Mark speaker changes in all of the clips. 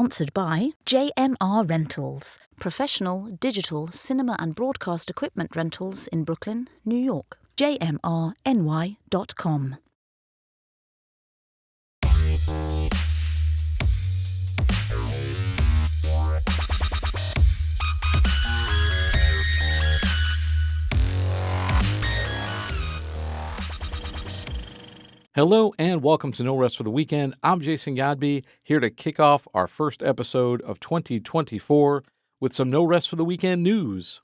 Speaker 1: Sponsored by JMR Rentals, professional digital cinema and broadcast equipment rentals in Brooklyn, New York. jmrny.com.
Speaker 2: Hello and welcome to No Rest for the Weekend. I'm Jason Godbey, here to kick off our first episode of 2024 with some No Rest for the Weekend news.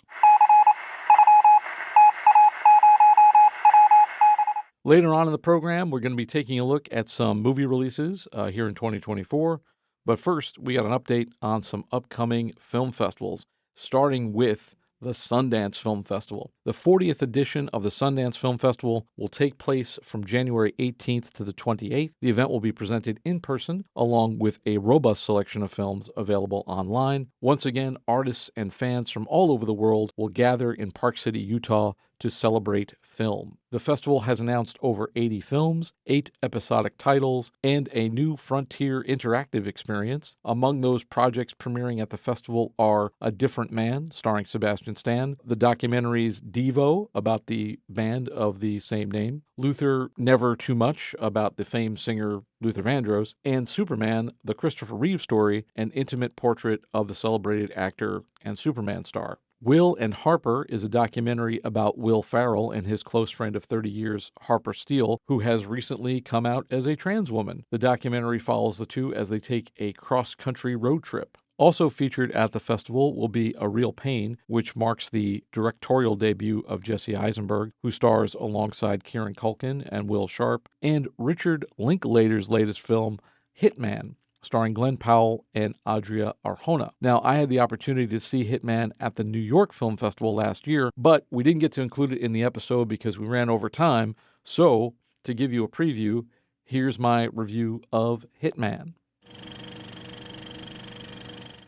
Speaker 2: Later on in the program, we're going to be taking a look at some movie releases here in 2024. But first, we got an update on some upcoming film festivals, starting with the Sundance Film Festival. The 40th edition of the Sundance Film Festival will take place from January 18th to the 28th. The event will be presented in person, along with a robust selection of films available online. Once again, artists and fans from all over the world will gather in Park City, Utah to celebrate film. The festival has announced over 80 films, 8 episodic titles, and a new Frontier interactive experience. Among those projects premiering at the festival are A Different Man, starring Sebastian Stan, the documentaries Devo, about the band of the same name, Luther Never Too Much, about the famed singer Luther Vandross, and Superman, the Christopher Reeve story, an intimate portrait of the celebrated actor and Superman star. Will and Harper is a documentary about Will Ferrell and his close friend of 30 years, Harper Steele, who has recently come out as a trans woman. The documentary follows the two as they take a cross-country road trip. Also featured at the festival will be A Real Pain, which marks the directorial debut of Jesse Eisenberg, who stars alongside Kieran Culkin and Will Sharp, and Richard Linklater's latest film, Hitman, starring Glenn Powell and Adria Arjona. Now, I had the opportunity to see Hitman at the New York Film Festival last year, but we didn't get to include it in the episode because we ran over time. So, to give you a preview, here's my review of Hitman.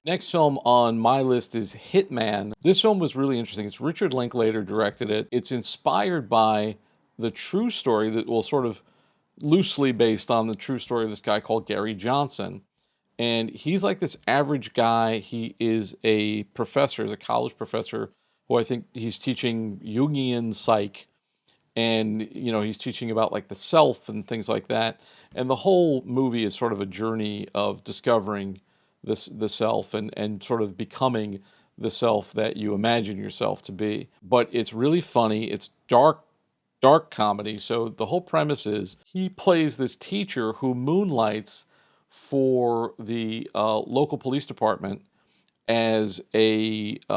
Speaker 2: Next film on my list is Hitman. This film was really interesting. It's Richard Linklater directed it. It's inspired by the true story that will sort of loosely based on the true story of this guy called Gary Johnson. And he's like this average guy. He is a professor, he's a college professor who I think he's teaching Jungian psych. And, you know, he's teaching about like the self and things like that. And the whole movie is sort of a journey of discovering the self and sort of becoming the self that you imagine yourself to be. But it's really funny. It's dark comedy. So the whole premise is he plays this teacher who moonlights for the local police department as like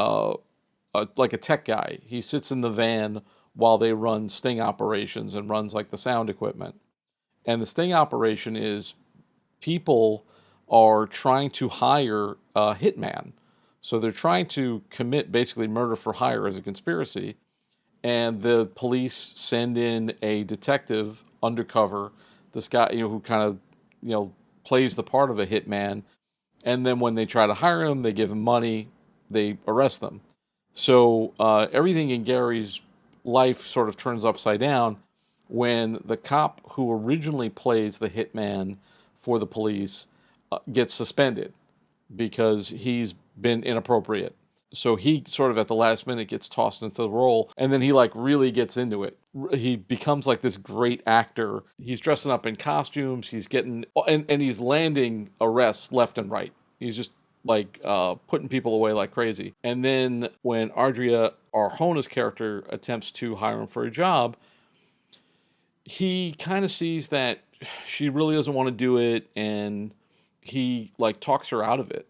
Speaker 2: a tech guy. He sits in the van while they run sting operations and runs like the sound equipment. And the sting operation is people are trying to hire a hitman. So they're trying to commit basically murder for hire as a conspiracy. And the police send in a detective undercover, this guy, who kind of, plays the part of a hitman. And then when they try to hire him, they give him money, they arrest them. So everything in Gary's life sort of turns upside down when the cop who originally plays the hitman for the police gets suspended because he's been inappropriate. So he sort of at the last minute gets tossed into the role, and then he like really gets into it. He becomes like this great actor. He's dressing up in costumes. He's getting, and he's landing arrests left and right. He's just like putting people away like crazy. And then when Adria Arjona's character attempts to hire him for a job, he kind of sees that she really doesn't want to do it, and he like talks her out of it.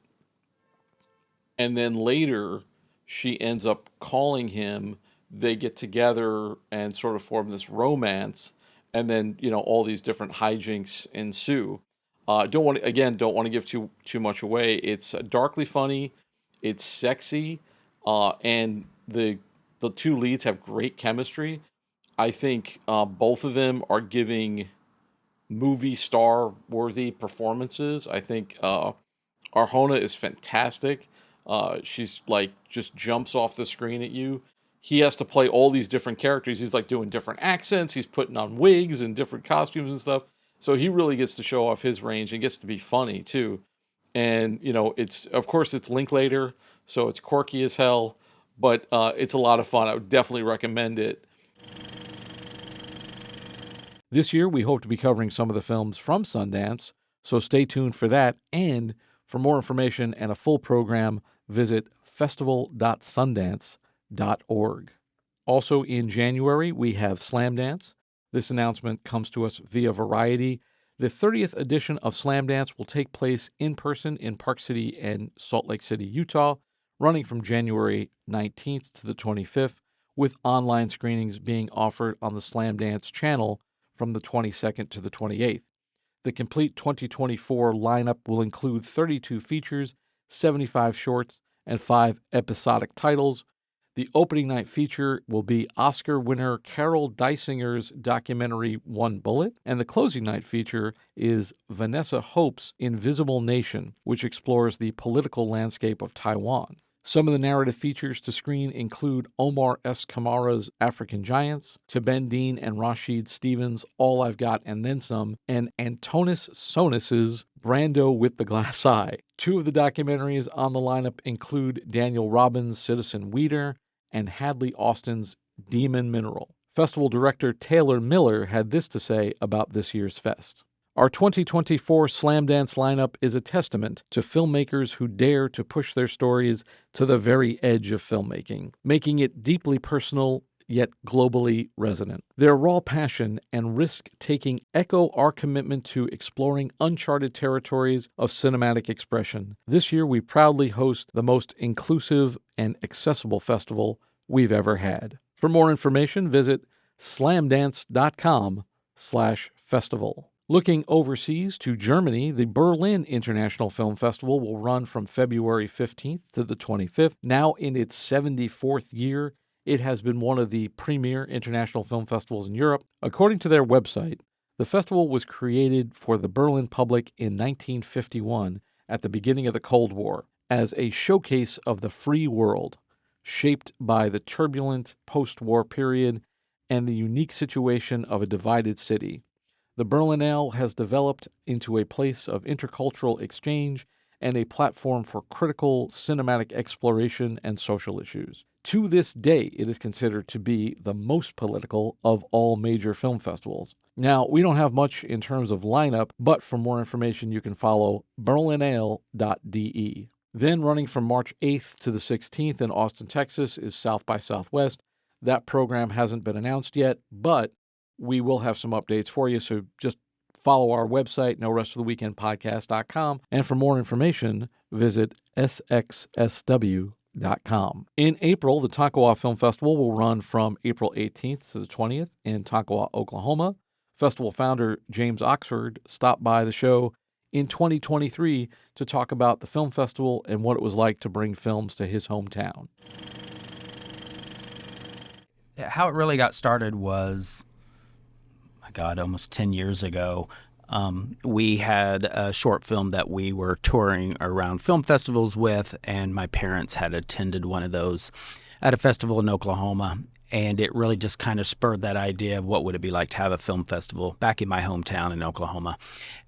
Speaker 2: And then later, she ends up calling him. They get together and sort of form this romance. And then, all these different hijinks ensue. Don't want to give too much away. It's darkly funny. It's sexy. And the two leads have great chemistry. I think both of them are giving movie star worthy performances. I think Arjona is fantastic. She's like just jumps off the screen at you. He has to play all these different characters. He's like doing different accents. He's putting on wigs and different costumes and stuff. So he really gets to show off his range and gets to be funny too. And, it's, of course, it's Linklater, so it's quirky as hell, but it's a lot of fun. I would definitely recommend it. This year, we hope to be covering some of the films from Sundance, so stay tuned for that. And for more information and a full program, visit festival.sundance.org. Also in January, we have Slamdance. This announcement comes to us via Variety. The 30th edition of Slamdance will take place in person in Park City and Salt Lake City, Utah, running from January 19th to the 25th, with online screenings being offered on the Slamdance channel from the 22nd to the 28th. The complete 2024 lineup will include 32 features, 75 shorts, and 5 episodic titles. The opening night feature will be Oscar winner Carol Deisinger's documentary One Bullet, and the closing night feature is Vanessa Hope's Invisible Nation, which explores the political landscape of Taiwan. Some of the narrative features to screen include Omar S. Kamara's African Giants, Teben Dean and Rashid Stevens' All I've Got and Then Some, and Antonis Sonis's Brando with the Glass Eye. 2 of the documentaries on the lineup include Daniel Robbins' Citizen Weeder and Hadley Austin's Demon Mineral. Festival director Taylor Miller had this to say about this year's fest. Our 2024 Slamdance lineup is a testament to filmmakers who dare to push their stories to the very edge of filmmaking, making it deeply personal yet globally resonant. Their raw passion and risk-taking echo our commitment to exploring uncharted territories of cinematic expression. This year, we proudly host the most inclusive and accessible festival we've ever had. For more information, visit slamdance.com/festival. Looking overseas to Germany, the Berlin International Film Festival will run from February 15th to the 25th. Now in its 74th year, it has been one of the premier international film festivals in Europe. According to their website, the festival was created for the Berlin public in 1951 at the beginning of the Cold War as a showcase of the free world, shaped by the turbulent post-war period and the unique situation of a divided city. The Berlinale has developed into a place of intercultural exchange and a platform for critical cinematic exploration and social issues. To this day, it is considered to be the most political of all major film festivals. Now, we don't have much in terms of lineup, but for more information, you can follow berlinale.de. Then running from March 8th to the 16th in Austin, Texas is South by Southwest. That program hasn't been announced yet, but we will have some updates for you, so just follow our website, norestoftheweekendpodcast.com, and for more information, visit sxsw.com. In April, the Tonkawa Film Festival will run from April 18th to the 20th in Tonkawa, Oklahoma. Festival founder James Oxford stopped by the show in 2023 to talk about the film festival and what it was like to bring films to his hometown.
Speaker 3: How it really got started was, almost 10 years ago. We had a short film that we were touring around film festivals with, and my parents had attended one of those at a festival in Oklahoma, and it really just kind of spurred that idea of what would it be like to have a film festival back in my hometown in Oklahoma.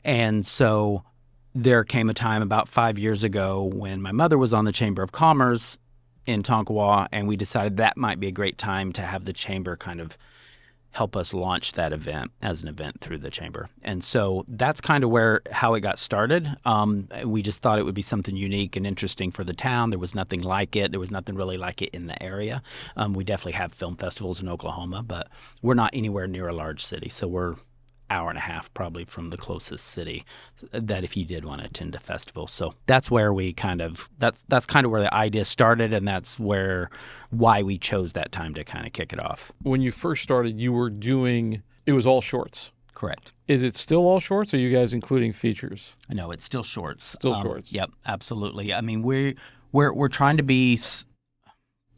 Speaker 3: And so there came a time about 5 years ago when my mother was on the Chamber of Commerce in Tonkawa, and we decided that might be a great time to have the Chamber kind of help us launch that event as an event through the Chamber. And so that's kind of how it got started. We just thought it would be something unique and interesting for the town. There was nothing like it. There was nothing really like it in the area. We definitely have film festivals in Oklahoma, but we're not anywhere near a large city. So we're hour and a half probably from the closest city that if you did want to attend a festival. So that's where we that's kind of where the idea started, and that's why we chose that time to kind of kick it off.
Speaker 2: When you first started, you were doing, it was all shorts.
Speaker 3: Correct.
Speaker 2: Is it still all shorts, or are you guys including features?
Speaker 3: No, it's still shorts.
Speaker 2: Still shorts.
Speaker 3: Yep, absolutely. I mean, we're trying to be,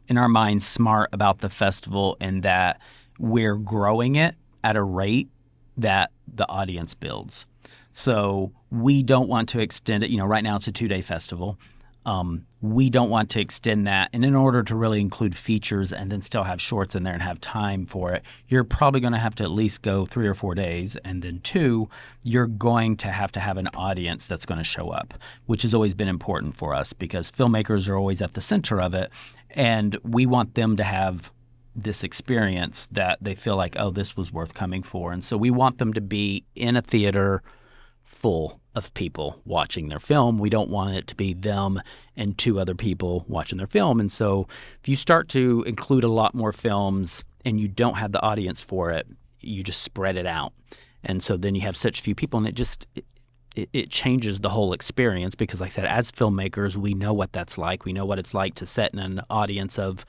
Speaker 3: in our minds, smart about the festival in that we're growing it at a rate that the audience builds. So we don't want to extend it. Right now it's a 2-day festival. We don't want to extend that. And in order to really include features and then still have shorts in there and have time for it, you're probably going to have to at least go 3 or 4 days. And then 2, you're going to have an audience that's going to show up, which has always been important for us because filmmakers are always at the center of it. And we want them to have this experience that they feel like, oh, this was worth coming for. And so we want them to be in a theater full of people watching their film. We don't want it to be them and 2 other people watching their film. And so if you start to include a lot more films and you don't have the audience for it, you just spread it out. And so then you have such few people, and it changes the whole experience because, like I said, as filmmakers, we know what that's like. We know what it's like to set in an audience of,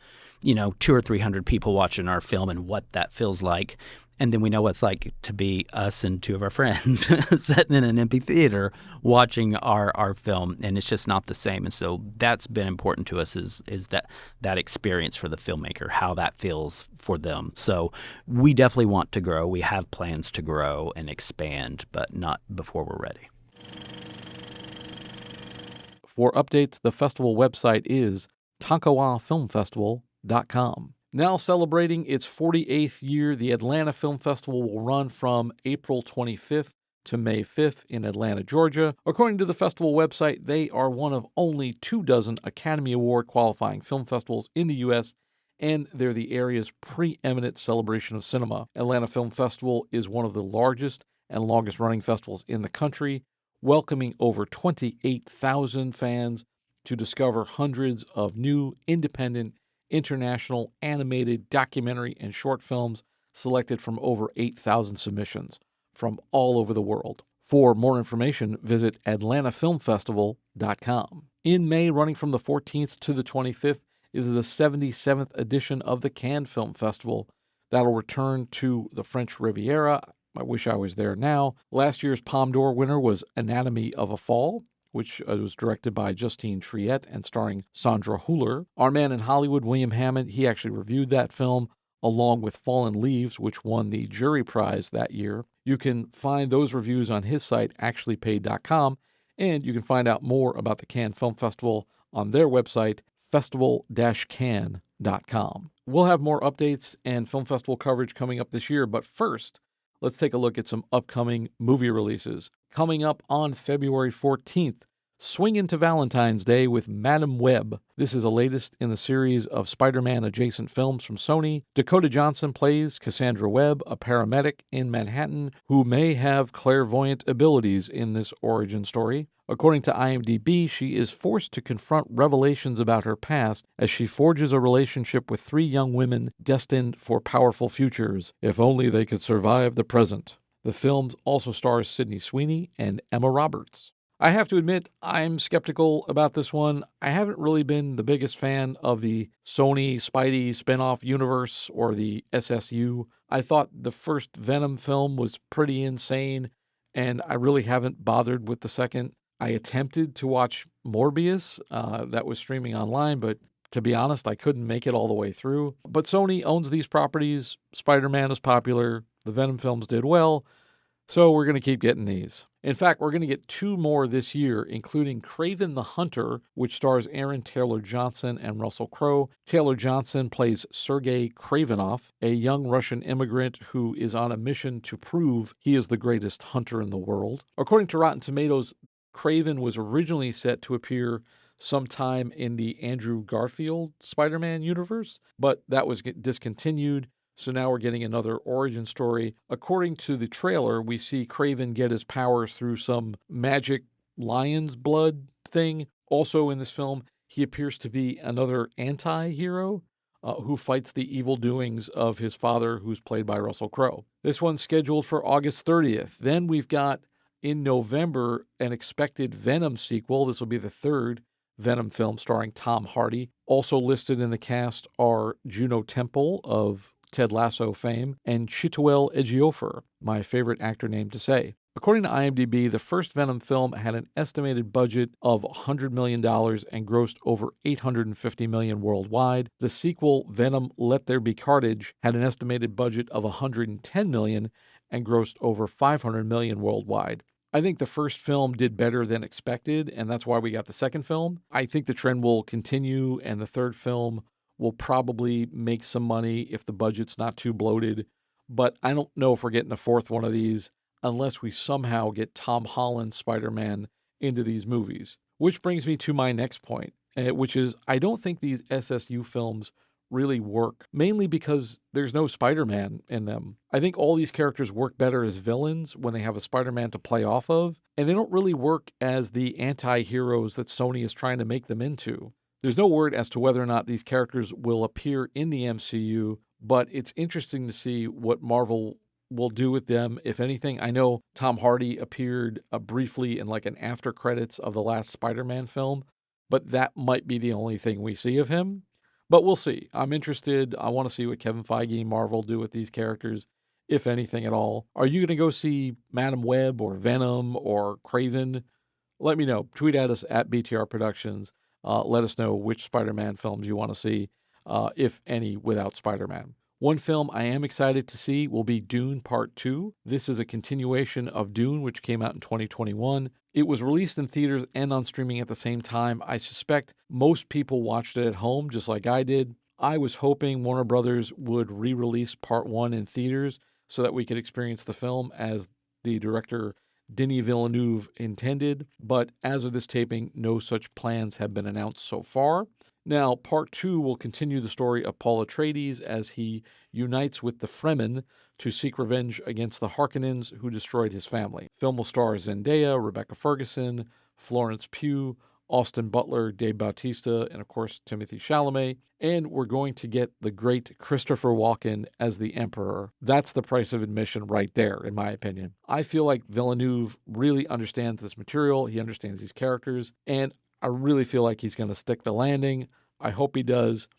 Speaker 3: 200 or 300 people watching our film and what that feels like. And then we know what it's like to be us and 2 of our friends sitting in an empty theater watching our film, and it's just not the same. And so that's been important to us is that experience for the filmmaker, how that feels for them. So we definitely want to grow. We have plans to grow and expand, but not before we're ready.
Speaker 2: For updates, the festival website is tankawafilmfestival.com. Now celebrating its 48th year, the Atlanta Film Festival will run from April 25th to May 5th in Atlanta, Georgia. According to the festival website, they are one of only 24 Academy Award qualifying film festivals in the U.S., and they're the area's preeminent celebration of cinema. Atlanta Film Festival is one of the largest and longest-running festivals in the country, welcoming over 28,000 fans to discover hundreds of new, independent, international, animated, documentary, and short films selected from over 8,000 submissions from all over the world. For more information, visit atlantafilmfestival.com. In May, running from the 14th to the 25th, is the 77th edition of the Cannes Film Festival. That'll return to the French Riviera. I wish I was there now. Last year's Palme d'Or winner was Anatomy of a Fall, which was directed by Justine Triet and starring Sandra Hüller. Our man in Hollywood, William Hammond, he actually reviewed that film along with Fallen Leaves, which won the jury prize that year. You can find those reviews on his site, actuallypaid.com, and you can find out more about the Cannes Film Festival on their website, festival-cannes.com. We'll have more updates and film festival coverage coming up this year, but first, let's take a look at some upcoming movie releases. Coming up on February 14th, swing into Valentine's Day with Madam Web. This is the latest in the series of Spider-Man adjacent films from Sony. Dakota Johnson plays Cassandra Webb, a paramedic in Manhattan who may have clairvoyant abilities in this origin story. According to IMDb, she is forced to confront revelations about her past as she forges a relationship with 3 young women destined for powerful futures, if only they could survive the present. The film also stars Sydney Sweeney and Emma Roberts. I have to admit, I'm skeptical about this one. I haven't really been the biggest fan of the Sony Spidey spinoff universe or the SSU. I thought the first Venom film was pretty insane, and I really haven't bothered with the second. I attempted to watch Morbius, that was streaming online, but to be honest, I couldn't make it all the way through. But Sony owns these properties. Spider-Man is popular. The Venom films did well, so we're going to keep getting these. In fact, we're going to get 2 more this year, including Kraven the Hunter, which stars Aaron Taylor-Johnson and Russell Crowe. Taylor-Johnson plays Sergei Kravenov, a young Russian immigrant who is on a mission to prove he is the greatest hunter in the world. According to Rotten Tomatoes, Kraven was originally set to appear sometime in the Andrew Garfield Spider-Man universe, but that was discontinued. So now we're getting another origin story. According to the trailer, we see Kraven get his powers through some magic lion's blood thing. Also in this film, he appears to be another anti-hero who fights the evil doings of his father, who's played by Russell Crowe. This one's scheduled for August 30th. Then we've got, in November, an expected Venom sequel. This will be the 3rd Venom film starring Tom Hardy. Also listed in the cast are Juno Temple of Ted Lasso fame, and Chiwetel Ejiofor, my favorite actor name to say. According to IMDb, the first Venom film had an estimated budget of $100 million and grossed over $850 million worldwide. The sequel, Venom Let There Be Carnage, had an estimated budget of $110 million and grossed over $500 million worldwide. I think the first film did better than expected, and that's why we got the second film. I think the trend will continue, and the third film will probably make some money if the budget's not too bloated. But I don't know if we're getting a fourth one of these unless we somehow get Tom Holland's Spider-Man into these movies. Which brings me to my next point, which is I don't think these SSU films really work, mainly because there's no Spider-Man in them. I think all these characters work better as villains when they have a Spider-Man to play off of, and they don't really work as the anti-heroes that Sony is trying to make them into. There's no word as to whether or not these characters will appear in the MCU, but it's interesting to see what Marvel will do with them, if anything. I know Tom Hardy appeared briefly in like an after credits of the last Spider-Man film, but that might be the only thing we see of him. But we'll see. I'm interested. I want to see what Kevin Feige and Marvel do with these characters, if anything at all. Are you going to go see Madam Web or Venom or Kraven? Let me know. Tweet at us at BTR Productions. Let us know which Spider-Man films you want to see, if any, without Spider-Man. One film I am excited to see will be Dune Part II. This is a continuation of Dune, which came out in 2021. It was released in theaters and on streaming at the same time. I suspect most people watched it at home, just like I did. I was hoping Warner Brothers would re-release Part 1 in theaters so that we could experience the film as the director Denis Villeneuve intended, but as of this taping, no such plans have been announced so far. Now, Part 2 will continue the story of Paul Atreides as he unites with the Fremen to seek revenge against the Harkonnens who destroyed his family. Film will star Zendaya, Rebecca Ferguson, Florence Pugh, Austin Butler, Dave Bautista, and of course Timothée Chalamet. And we're going to get the great Christopher Walken as the Emperor. That's the price of admission right there, in my opinion. I feel like Villeneuve really understands this material. He understands these characters. And I really feel like he's going to stick the landing. I hope he does.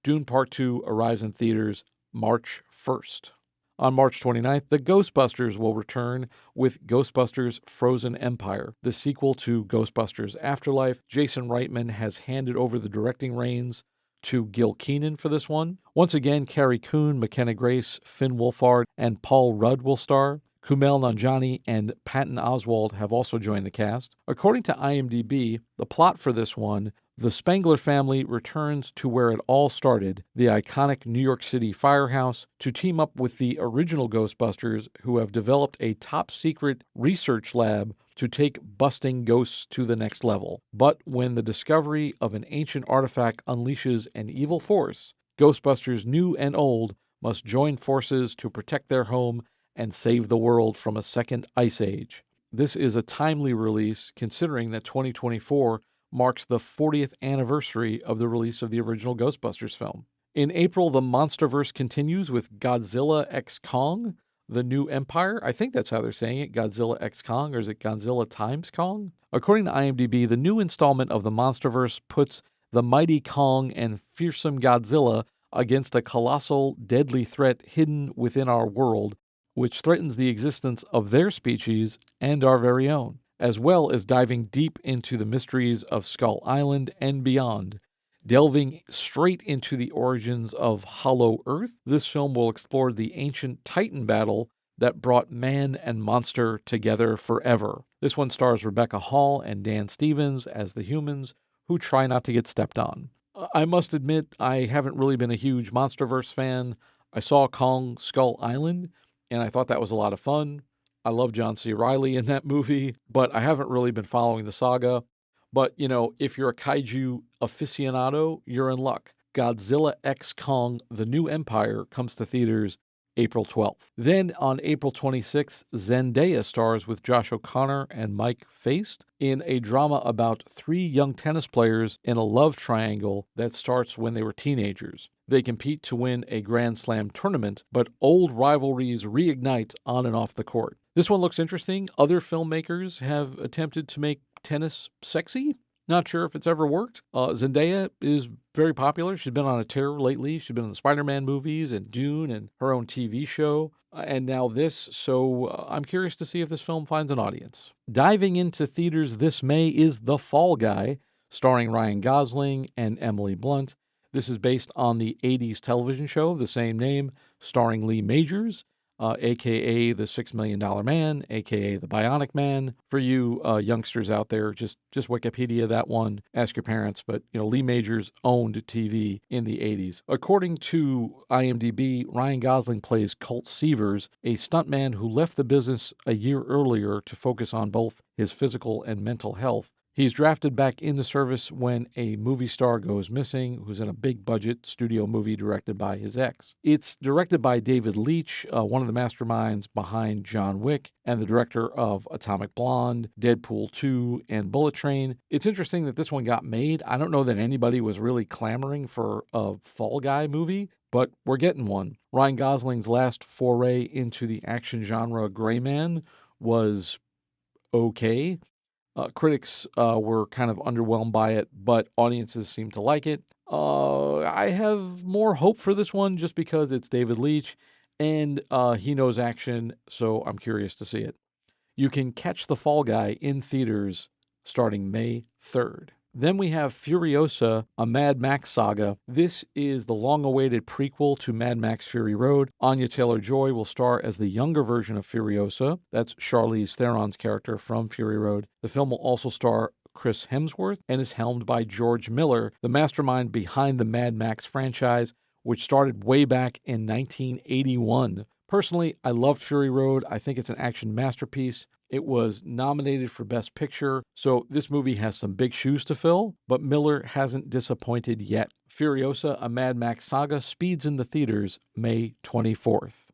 Speaker 2: Dune Part 2 arrives in theaters March 1st. On March 29th, the Ghostbusters will return with Ghostbusters Frozen Empire, the sequel to Ghostbusters Afterlife. Jason Reitman has handed over the directing reins to Gil Keenan for this one. Once again, Carrie Coon, McKenna Grace, Finn Wolfhard, and Paul Rudd will star. Kumail Nanjiani and Patton Oswalt have also joined the cast. According to IMDb, the plot for this one, the Spengler family returns to where it all started, the iconic New York City firehouse, to team up with the original Ghostbusters, who have developed a top-secret research lab to take busting ghosts to the next level. But when the discovery of an ancient artifact unleashes an evil force, Ghostbusters new and old must join forces to protect their home and save the world from a second ice age. This is a timely release, considering that 2024 marks the 40th anniversary of the release of the original Ghostbusters film. In April, the Monsterverse continues with Godzilla x Kong, the New Empire. I think that's how they're saying it, Godzilla x Kong, or is it Godzilla times Kong? According to IMDb, the new installment of the Monsterverse puts the mighty Kong and fearsome Godzilla against a colossal, deadly threat hidden within our world, which threatens the existence of their species and our very own, as well as diving deep into the mysteries of Skull Island and beyond. Delving straight into the origins of Hollow Earth, this film will explore the ancient Titan battle that brought man and monster together forever. This one stars Rebecca Hall and Dan Stevens as the humans who try not to get stepped on. I must admit, I haven't really been a huge Monsterverse fan. I saw Kong Skull Island, and I thought that was a lot of fun. I love John C. Reilly in that movie, but I haven't really been following the saga. But, if you're a kaiju aficionado, you're in luck. Godzilla x Kong, The New Empire comes to theaters April 12th. Then on April 26th, Zendaya stars with Josh O'Connor and Mike Faist in a drama about three young tennis players in a love triangle that starts when they were teenagers. They compete to win a Grand Slam tournament, but old rivalries reignite on and off the court. This one looks interesting. Other filmmakers have attempted to make tennis sexy. Not sure if it's ever worked. Zendaya is very popular. She's been on a tear lately. She's been in the Spider-Man movies and Dune and her own TV show. And now this, so I'm curious to see if this film finds an audience. Diving into theaters this May is The Fall Guy, starring Ryan Gosling and Emily Blunt. This is based on the 80s television show of the same name, starring Lee Majors. a.k.a. the $6 Million Man, a.k.a. the Bionic Man. For you youngsters out there, just Wikipedia that one. Ask your parents. But, Lee Majors owned TV in the 80s. According to IMDb, Ryan Gosling plays Colt Seavers, a stuntman who left the business a year earlier to focus on both his physical and mental health. He's drafted back into service when a movie star goes missing, who's in a big-budget studio movie directed by his ex. It's directed by David Leitch, one of the masterminds behind John Wick, and the director of Atomic Blonde, Deadpool 2, and Bullet Train. It's interesting that this one got made. I don't know that anybody was really clamoring for a Fall Guy movie, but we're getting one. Ryan Gosling's last foray into the action genre, Gray Man, was okay. Critics were kind of underwhelmed by it, but audiences seem to like it. I have more hope for this one just because it's David Leitch and he knows action, so I'm curious to see it. You can catch The Fall Guy in theaters starting May 3rd. Then we have Furiosa, a Mad Max saga. This is the long-awaited prequel to Mad Max Fury Road. Anya Taylor-Joy will star as the younger version of Furiosa. That's Charlize Theron's character from Fury Road. The film will also star Chris Hemsworth and is helmed by George Miller, the mastermind behind the Mad Max franchise, which started way back in 1981. Personally, I loved Fury Road. I think it's an action masterpiece. It was nominated for Best Picture, so this movie has some big shoes to fill, but Miller hasn't disappointed yet. Furiosa, a Mad Max saga, speeds into theaters May 24th.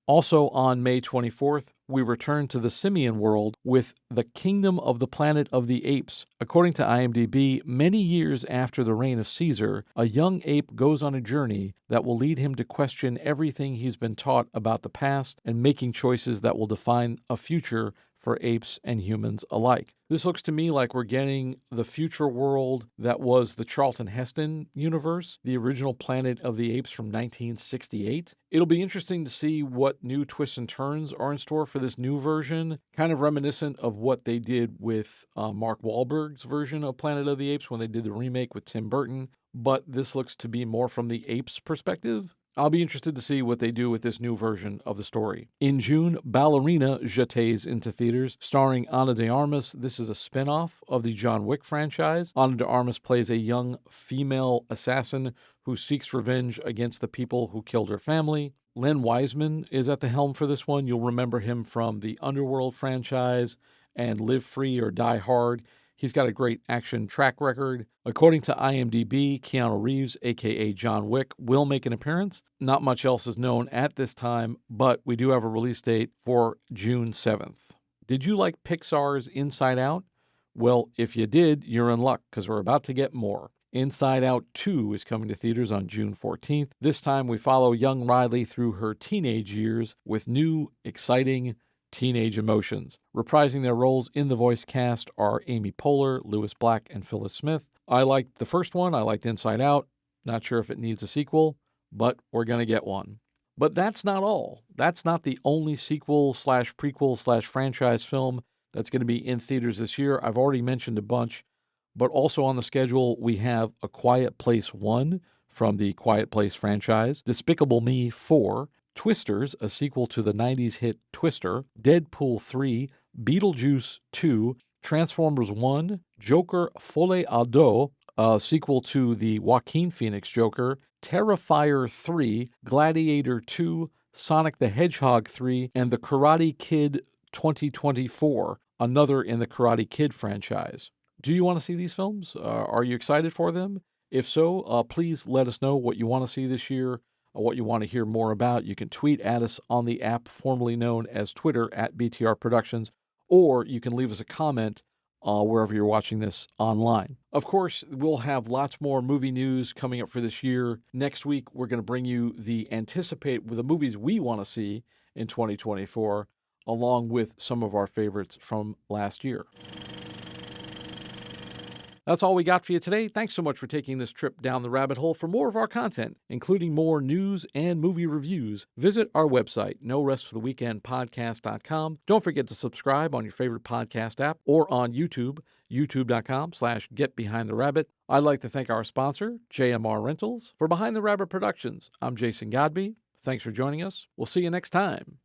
Speaker 2: Also on May 24th, we return to the simian world with The Kingdom of the Planet of the Apes. According to IMDb, many years after the reign of Caesar, a young ape goes on a journey that will lead him to question everything he's been taught about the past and making choices that will define a future for apes and humans alike. This looks to me like we're getting the future world that was the Charlton Heston universe, the original Planet of the Apes from 1968. It'll be interesting to see what new twists and turns are in store for this new version, kind of reminiscent of what they did with Mark Wahlberg's version of Planet of the Apes when they did the remake with Tim Burton, but this looks to be more from the apes' perspective. I'll be interested to see what they do with this new version of the story. In June, Ballerina jetés into theaters, starring Ana de Armas. This is a spin-off of the John Wick franchise. Ana de Armas plays a young female assassin who seeks revenge against the people who killed her family. Len Wiseman is at the helm for this one. You'll remember him from the Underworld franchise and Live Free or Die Hard. He's got a great action track record. According to IMDb, Keanu Reeves, a.k.a. John Wick, will make an appearance. Not much else is known at this time, but we do have a release date for June 7th. Did you like Pixar's Inside Out? Well, if you did, you're in luck, because we're about to get more. Inside Out 2 is coming to theaters on June 14th. This time we follow young Riley through her teenage years with new, exciting teenage emotions. Reprising their roles in the voice cast are Amy Poehler, Lewis Black, and Phyllis Smith. I liked the first one. I liked Inside Out. Not sure if it needs a sequel, but we're going to get one. But that's not all. That's not the only sequel/prequel/franchise film that's going to be in theaters this year. I've already mentioned a bunch, but also on the schedule, we have A Quiet Place 1 from the Quiet Place franchise, Despicable Me 4, Twisters, a sequel to the 90s hit Twister, Deadpool 3, Beetlejuice 2, Transformers 1, Joker Folie à Deux, a sequel to the Joaquin Phoenix Joker, Terrifier 3, Gladiator 2, Sonic the Hedgehog 3, and The Karate Kid 2024, another in the Karate Kid franchise. Do you want to see these films? Are you excited for them? If so, please let us know what you want to see this year, what you want to hear more about. You can tweet at us on the app formerly known as Twitter at BTR Productions, or you can leave us a comment wherever you're watching this online. Of course, we'll have lots more movie news coming up for this year. Next week, we're going to bring you the movies we want to see in 2024, along with some of our favorites from last year. That's all we got for you today. Thanks so much for taking this trip down the rabbit hole. For more of our content, including more news and movie reviews, visit our website, norestfortheweekendpodcast.com. Don't forget to subscribe on your favorite podcast app or on YouTube, youtube.com/getbehindtherabbit. I'd like to thank our sponsor, JMR Rentals. For Behind the Rabbit Productions, I'm Jason Godbey. Thanks for joining us. We'll see you next time.